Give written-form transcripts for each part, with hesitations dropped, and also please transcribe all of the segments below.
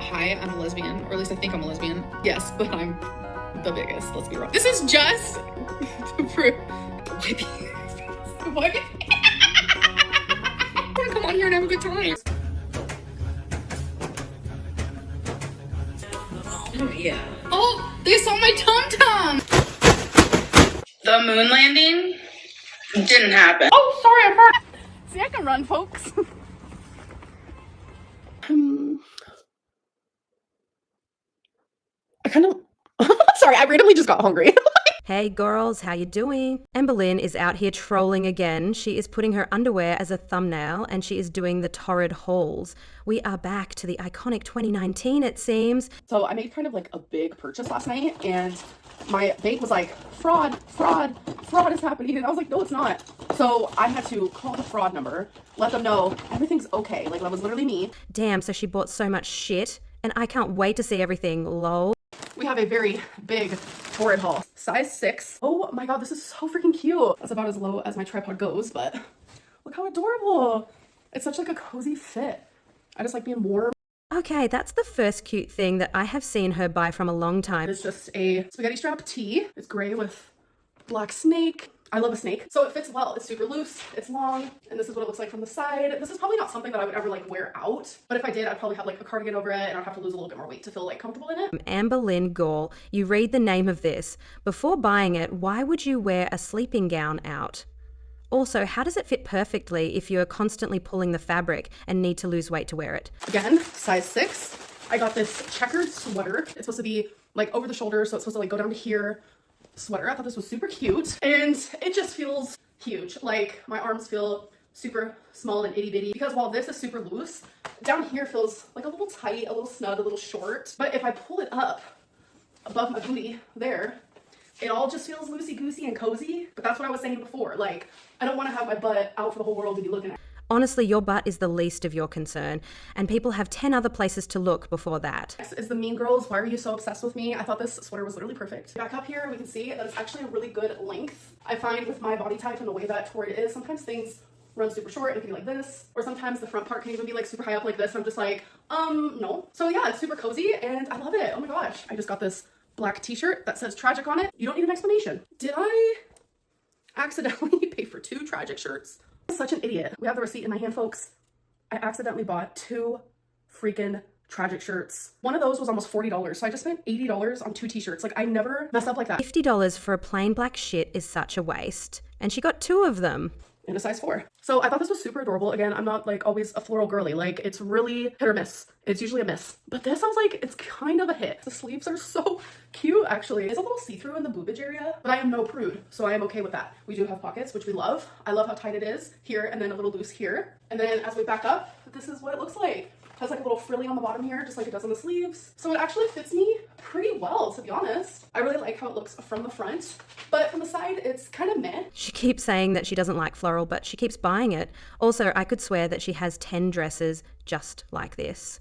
hi, I'm a lesbian, or at least I think I'm a lesbian. Yes, but I'm the biggest, let's be real. This is just to prove. Wipe your face. Come on here and have a good time. Oh yeah. Oh, they saw my tum-tum. The moon landing didn't happen. Oh, sorry, I farted. See, I can run, folks. I kind of, sorry, I randomly just got hungry. Hey girls, how you doing? Amberlynn is out here trolling again. She is putting her underwear as a thumbnail and she is doing the Torrid hauls. We are back to the iconic 2019, it seems. So I made kind of like a big purchase last night and my bank was like, fraud is happening. And I was like, no, it's not. So I had to call the fraud number, let them know everything's okay. Like that was literally me. Damn, so she bought so much shit and I can't wait to see everything, lol. We have a very big Torrid haul. Size 6. Oh my god, this is so freaking cute. That's about as low as my tripod goes, but look how adorable. It's such like a cozy fit. I just like being warm. Okay, that's the first cute thing that I have seen her buy from a long time. It's just a spaghetti strap tee. It's gray with black snake. I love a snake. So it fits well. It's super loose, it's long, and this is what it looks like from the side. This is probably not something that I would ever like wear out, but if I did, I'd probably have like a cardigan over it and I'd have to lose a little bit more weight to feel like comfortable in it. Amberlynn Gall, you read the name of this. Before buying it, why would you wear a sleeping gown out? Also, how does it fit perfectly if you're constantly pulling the fabric and need to lose weight to wear it? Again, size 6. I got this checkered sweater. It's supposed to be like over the shoulder, so it's supposed to like go down to here. Sweater. I thought this was super cute and it just feels huge. Like my arms feel super small and itty bitty because while this is super loose, down here feels like a little tight, a little snug, a little short. But if I pull it up above my booty there, it all just feels loosey-goosey and cozy. But that's what I was saying before. Like I don't want to have my butt out for the whole world to be looking at. Honestly, your butt is the least of your concern, and people have 10 other places to look before that. This is the Mean Girls. Why are you so obsessed with me? I thought this sweater was literally perfect. Back up here, we can see that it's actually a really good length. I find with my body type and the way that Torrid is, sometimes things run super short and it can be like this, or sometimes the front part can even be like super high up like this. I'm just like, no. So yeah, it's super cozy and I love it. Oh my gosh. I just got this black t-shirt that says tragic on it. You don't need an explanation. Did I accidentally pay for 2 tragic shirts? I'm such an idiot. We have the receipt in my hand, folks. I accidentally bought 2 freaking tragic shirts. One of those was almost $40, so I just spent $80 on 2 t-shirts. Like I never mess up like that. $50 for a plain black shit is such a waste. And she got 2 of them. In a size 4. So I thought this was super adorable. Again, I'm not like always a floral girly. Like it's really hit or miss. It's usually a miss. But this I was like, it's kind of a hit. The sleeves are so cute actually. It's a little see-through in the boobage area, but I am no prude, so I am okay with that. We do have pockets, which we love. I love how tight it is here and then a little loose here. And then as we back up, this is what it looks like. It has like a little frilly on the bottom here, just like it does on the sleeves. So it actually fits me pretty well, to be honest. I really like how it looks from the front, but from the side, it's kind of meh. She keeps saying that she doesn't like floral, but she keeps buying it. Also, I could swear that she has 10 dresses just like this.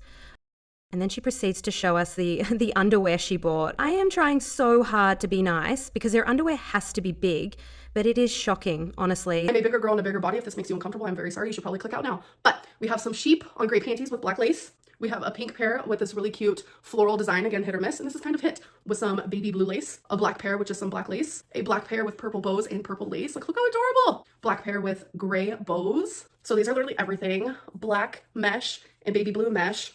And then she proceeds to show us the underwear she bought. I am trying so hard to be nice because her underwear has to be big, but it is shocking, honestly. I'm a bigger girl in a bigger body. If this makes you uncomfortable, I'm very sorry. You should probably click out now. But we have some sheep on gray panties with black lace. We have a pink pair with this really cute floral design, again, hit or miss. And this is kind of hit with some baby blue lace. A black pair with just some black lace. A black pair with purple bows and purple lace. Like, look how adorable. Black pair with gray bows. So these are literally everything. Black mesh and baby blue mesh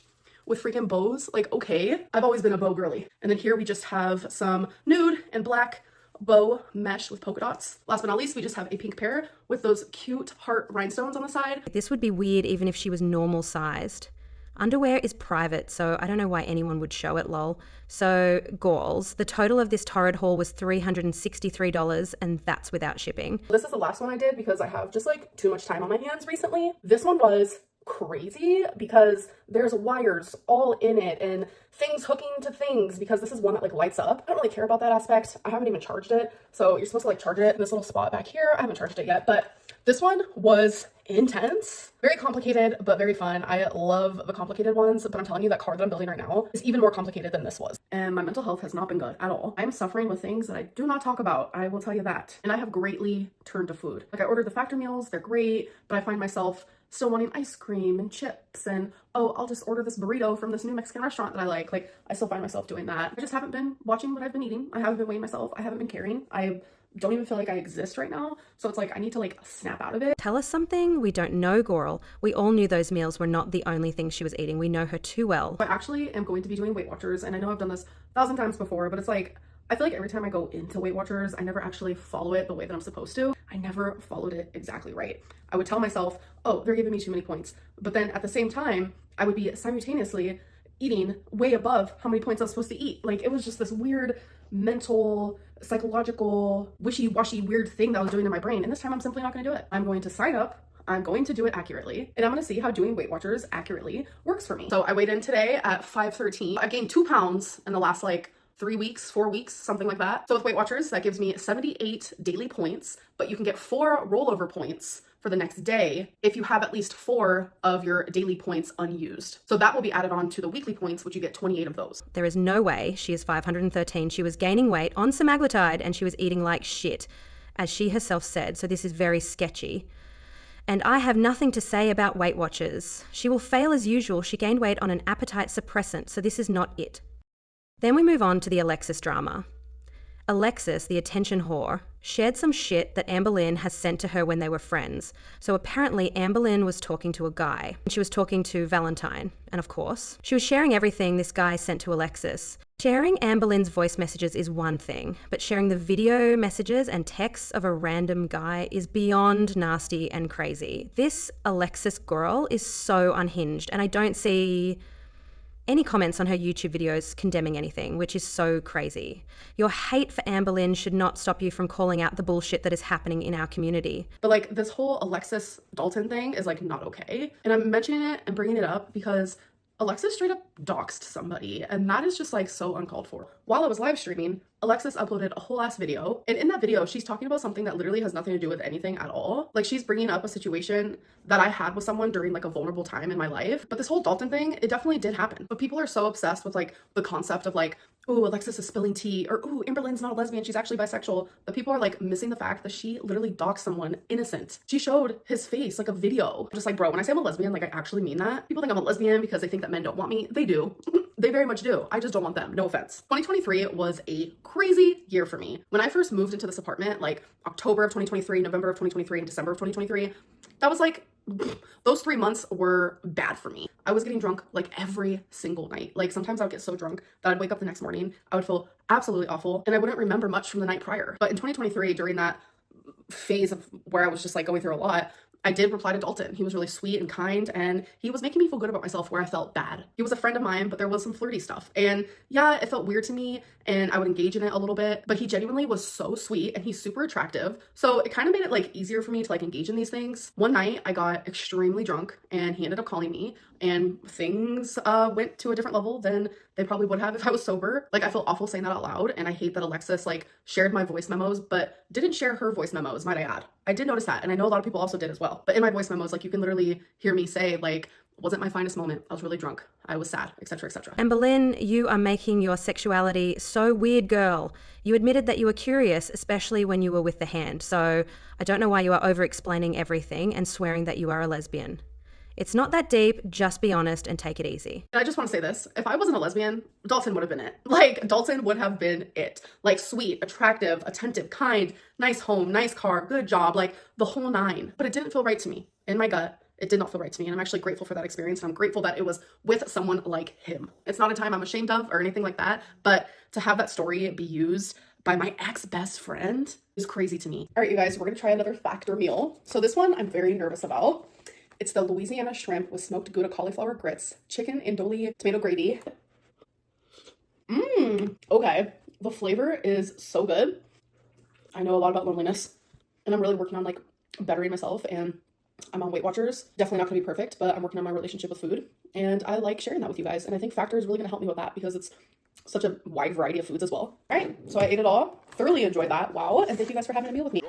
with freaking bows. Like, okay. I've always been a bow girly. And then here we just have some nude and black bow mesh with polka dots. Last but not least, we just have a pink pair with those cute heart rhinestones on the side. This would be weird even if she was normal sized. Underwear is private, so I don't know why anyone would show it, lol. So, Gauls, the total of this Torrid haul was $363, and that's without shipping. This is the last one I did because I have just like too much time on my hands recently. This one was crazy because there's wires all in it and things hooking to things because this is one that like lights up. I don't really care about that aspect. I haven't even charged it. So you're supposed to like charge it in this little spot back here. I haven't charged it yet, but this one was intense, very complicated, but very fun. I love the complicated ones, but I'm telling you that car that I'm building right now is even more complicated than this was. And my mental health has not been good at all. I'm suffering with things that I do not talk about. I will tell you that. And I have greatly turned to food. Like I ordered the factor meals, they're great, but I find myself still wanting ice cream and chips and, oh, I'll just order this burrito from this new Mexican restaurant that I like. Like, I still find myself doing that. I just haven't been watching what I've been eating. I haven't been weighing myself. I haven't been caring. I don't even feel like I exist right now. So it's like, I need to like snap out of it. Tell us something we don't know, Goral. We all knew those meals were not the only things she was eating. We know her too well. I actually am going to be doing Weight Watchers, and I know I've done this 1,000 times before, but it's like, I feel like every time I go into Weight Watchers, I never actually follow it the way that I'm supposed to. I never followed it exactly right. I would tell myself, oh, they're giving me too many points. But then at the same time, I would be simultaneously eating way above how many points I was supposed to eat. Like, it was just this weird mental, psychological, wishy-washy weird thing that I was doing in my brain. And this time I'm simply not going to do it. I'm going to sign up. I'm going to do it accurately, and I'm going to see how doing Weight Watchers accurately works for me. So I weighed in today at 513. I gained 2 pounds in the last like 3 weeks, 4 weeks, something like that. So with Weight Watchers, that gives me 78 daily points, but you can get 4 rollover points for the next day if you have at least 4 of your daily points unused. So that will be added on to the weekly points, which you get 28 of those. There is no way she is 513. She was gaining weight on semaglutide and she was eating like shit, as she herself said. So this is very sketchy. And I have nothing to say about Weight Watchers. She will fail as usual. She gained weight on an appetite suppressant, so this is not it. Then we move on to the Alexis drama. Alexis, the attention whore, shared some shit that Amberlynn has sent to her when they were friends. So apparently Amberlynn was talking to a guy. She was talking to Valentine. And of course, she was sharing everything this guy sent to Alexis. Sharing Amberlynn's voice messages is one thing, but sharing the video messages and texts of a random guy is beyond nasty and crazy. This Alexis girl is so unhinged, and I don't see any comments on her YouTube videos condemning anything, which is so crazy. Your hate for Amberlynn should not stop you from calling out the bullshit that is happening in our community. But like, this whole Alexis Dalton thing is like not okay. And I'm mentioning it and bringing it up because Alexis straight up doxed somebody, and that is just like so uncalled for. While I was live streaming, Alexis uploaded a whole ass video, and in that video she's talking about something that literally has nothing to do with anything at all. Like, she's bringing up a situation that I had with someone during like a vulnerable time in my life. But this whole Dalton thing, it definitely did happen. But people are so obsessed with like the concept of like, ooh, Alexis is spilling tea, or ooh, Amberlynn's not a lesbian, she's actually bisexual. But people are like missing the fact that she literally doxed someone innocent. She showed his face, like a video. Just like, bro, when I say I'm a lesbian, like I actually mean that. People think I'm a lesbian because they think that men don't want me. They do. They very much do. I just don't want them. No offense. 2023 was a crazy year for me. When I first moved into this apartment, like October of 2023, November of 2023, and December of 2023, that was like, those 3 months were bad for me. I was getting drunk like every single night. Like, sometimes I would get so drunk that I'd wake up the next morning, I would feel absolutely awful, and I wouldn't remember much from the night prior. But in 2023, during that phase of where I was just like going through a lot, I did reply to Dalton. He was really sweet and kind, and he was making me feel good about myself where I felt bad. He was a friend of mine, but there was some flirty stuff. And yeah, it felt weird to me, and I would engage in it a little bit, but he genuinely was so sweet, and he's super attractive. So it kind of made it like easier for me to like engage in these things. One night I got extremely drunk, and he ended up calling me, and things went to a different level than they probably would have if I was sober. Like, I feel awful saying that out loud, and I hate that Alexis like shared my voice memos, but didn't share her voice memos, might I add. I did notice that, and I know a lot of people also did as well. But in my voice memos, like, you can literally hear me say like, wasn't my finest moment, I was really drunk, I was sad, etc., etc. Amberlynn, you are making your sexuality so weird, girl. You admitted that you were curious, especially when you were with the hand. So I don't know why you are over-explaining everything and swearing that you are a lesbian. It's not that deep, just be honest and take it easy. And I just want to say this, if I wasn't a lesbian, Dalton would have been it. Like, Dalton would have been it. Like, sweet, attractive, attentive, kind, nice home, nice car, good job, like the whole 9. But it didn't feel right to me. In my gut, it did not feel right to me, and I'm actually grateful for that experience, and I'm grateful that it was with someone like him. It's not a time I'm ashamed of or anything like that, but to have that story be used by my ex-best friend is crazy to me. All right, you guys, we're gonna try another factor meal. So this one I'm very nervous about. It's the Louisiana shrimp with smoked Gouda cauliflower grits, chicken andouille tomato gravy. Okay, the flavor is so good. I know a lot about loneliness, and I'm really working on like bettering myself, and I'm on Weight Watchers. Definitely not gonna be perfect, but I'm working on my relationship with food, and I like sharing that with you guys, and I think Factor is really gonna help me with that because it's such a wide variety of foods as well. All right, so I ate it all, thoroughly enjoyed that. Wow, and thank you guys for having a meal with me.